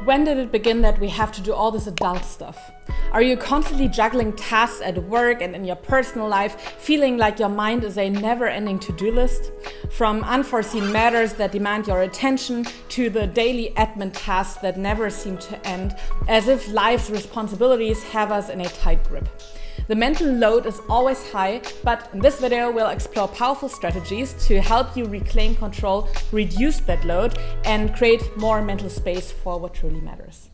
When did it begin that we have to do all this adult stuff? Are you constantly juggling tasks at work and in your personal life, feeling like your mind is a never-ending to-do list? From unforeseen matters that demand your attention to the daily admin tasks that never seem to end, as if life's responsibilities have us in a tight grip. The mental load is always high, but in this video we'll explore powerful strategies to help you reclaim control, reduce that load, and create more mental space for what truly matters.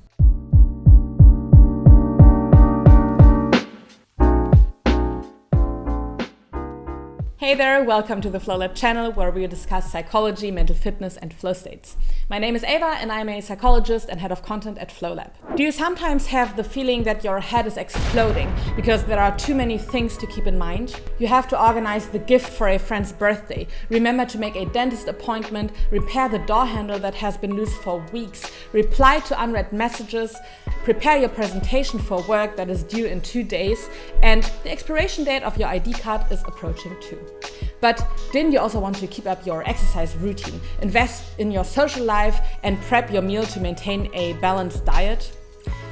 Hey there, welcome to the Flow Lab channel where we discuss psychology, mental fitness and flow states. My name is Ava and I'm a psychologist and head of content at Flow Lab. Do you sometimes have the feeling that your head is exploding because there are too many things to keep in mind? You have to organize the gift for a friend's birthday, remember to make a dentist appointment, repair the door handle that has been loose for weeks, reply to unread messages, prepare your presentation for work that is due in 2 days, and the expiration date of your ID card is approaching too. But didn't you also want to keep up your exercise routine, invest in your social life, and prep your meal to maintain a balanced diet?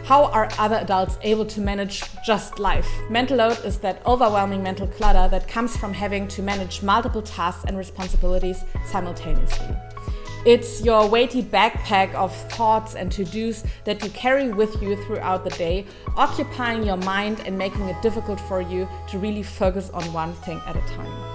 How are other adults able to manage just life? Mental load is that overwhelming mental clutter that comes from having to manage multiple tasks and responsibilities simultaneously. It's your weighty backpack of thoughts and to-dos that you carry with you throughout the day, occupying your mind and making it difficult for you to really focus on one thing at a time.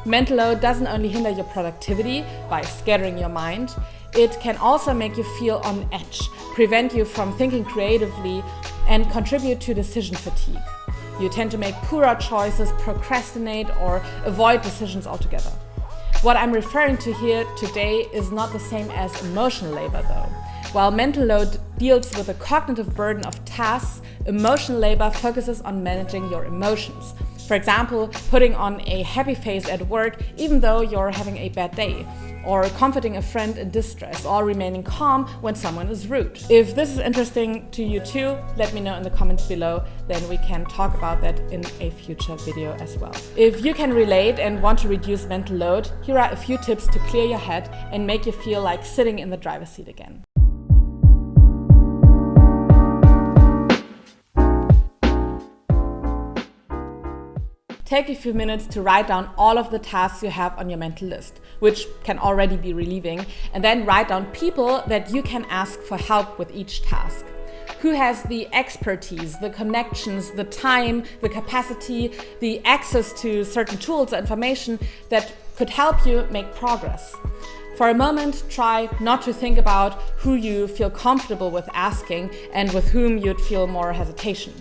Mental load doesn't only hinder your productivity by scattering your mind, it can also make you feel on edge, prevent you from thinking creatively, and contribute to decision fatigue. You tend to make poorer choices, procrastinate, or avoid decisions altogether. What I'm referring to here today is not the same as emotional labor though. While mental load deals with the cognitive burden of tasks, emotional labor focuses on managing your emotions. For example, putting on a happy face at work even though you're having a bad day, or comforting a friend in distress, or remaining calm when someone is rude. If this is interesting to you too, let me know in the comments below, then we can talk about that in a future video as well. If you can relate and want to reduce mental load, here are a few tips to clear your head and make you feel like sitting in the driver's seat again. Take a few minutes to write down all of the tasks you have on your mental list, which can already be relieving, and then write down people that you can ask for help with each task. Who has the expertise, the connections, the time, the capacity, the access to certain tools or information that could help you make progress? For a moment, try not to think about who you feel comfortable with asking and with whom you'd feel more hesitation.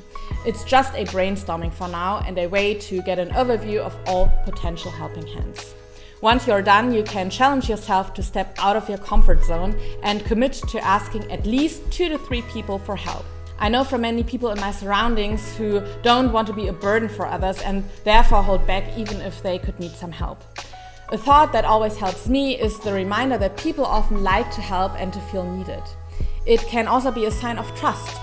It's just a brainstorming for now and a way to get an overview of all potential helping hands. Once you're done, you can challenge yourself to step out of your comfort zone and commit to asking at least 2 to 3 people for help. I know from many people in my surroundings who don't want to be a burden for others and therefore hold back even if they could need some help. A thought that always helps me is the reminder that people often like to help and to feel needed. It can also be a sign of trust.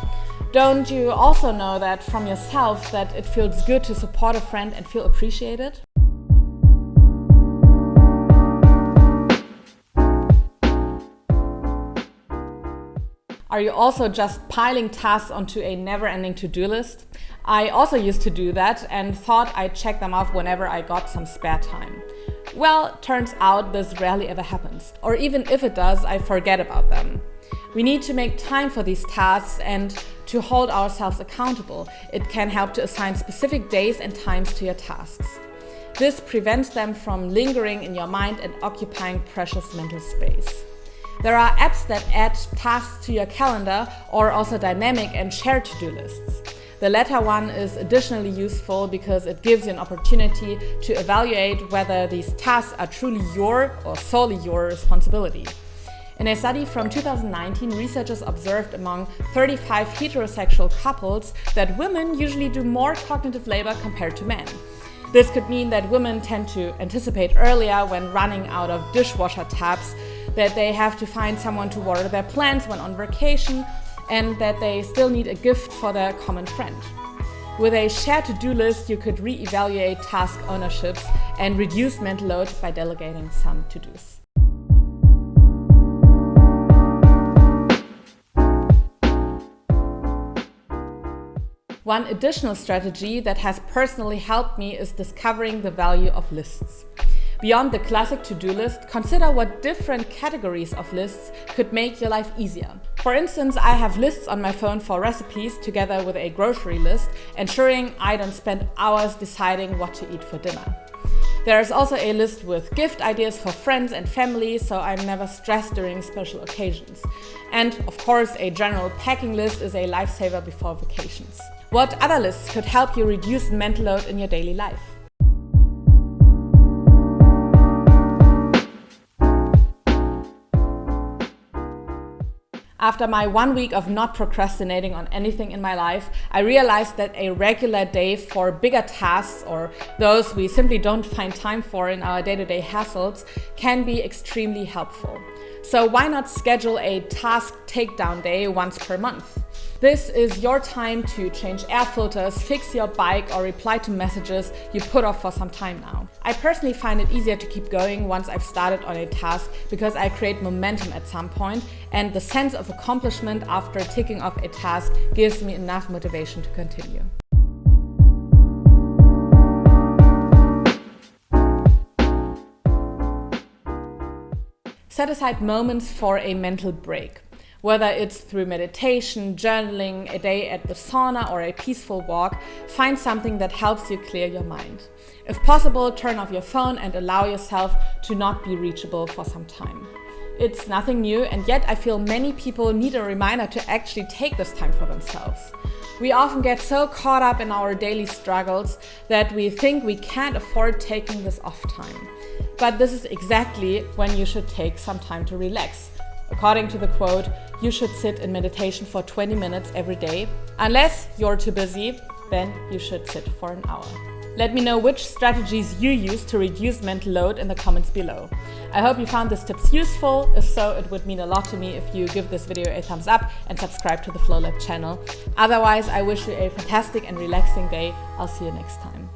Don't you also know that from yourself that it feels good to support a friend and feel appreciated? Are you also just piling tasks onto a never-ending to-do list? I also used to do that and thought I'd check them off whenever I got some spare time. Well, turns out this rarely ever happens. Or even if it does, I forget about them. We need to make time for these tasks and to hold ourselves accountable. It can help to assign specific days and times to your tasks. This prevents them from lingering in your mind and occupying precious mental space. There are apps that add tasks to your calendar or also dynamic and shared to-do lists. The latter one is additionally useful because it gives you an opportunity to evaluate whether these tasks are truly your or solely your responsibility. In a study from 2019, researchers observed among 35 heterosexual couples that women usually do more cognitive labor compared to men. This could mean that women tend to anticipate earlier when running out of dishwasher tabs, that they have to find someone to water their plants when on vacation, and that they still need a gift for their common friend. With a shared to-do list, you could re-evaluate task ownerships and reduce mental load by delegating some to-dos. One additional strategy that has personally helped me is discovering the value of lists. Beyond the classic to-do list, consider what different categories of lists could make your life easier. For instance, I have lists on my phone for recipes together with a grocery list, ensuring I don't spend hours deciding what to eat for dinner. There is also a list with gift ideas for friends and family, so I'm never stressed during special occasions. And of course, a general packing list is a lifesaver before vacations. What other lists could help you reduce mental load in your daily life? After my 1 week of not procrastinating on anything in my life, I realized that a regular day for bigger tasks, or those we simply don't find time for in our day-to-day hassles, can be extremely helpful. So why not schedule a task takedown day once per month? This is your time to change air filters, fix your bike, or reply to messages you put off for some time now. I personally find it easier to keep going once I've started on a task because I create momentum at some point, and the sense of accomplishment after ticking off a task gives me enough motivation to continue. Set aside moments for a mental break. Whether it's through meditation, journaling, a day at the sauna, or a peaceful walk, find something that helps you clear your mind. If possible, turn off your phone and allow yourself to not be reachable for some time. It's nothing new, and yet I feel many people need a reminder to actually take this time for themselves. We often get so caught up in our daily struggles that we think we can't afford taking this off time. But this is exactly when you should take some time to relax. According to the quote, you should sit in meditation for 20 minutes every day. Unless you're too busy, then you should sit for an hour. Let me know which strategies you use to reduce mental load in the comments below. I hope you found these tips useful. If so, it would mean a lot to me if you give this video a thumbs up and subscribe to the Flow Lab channel. Otherwise, I wish you a fantastic and relaxing day. I'll see you next time.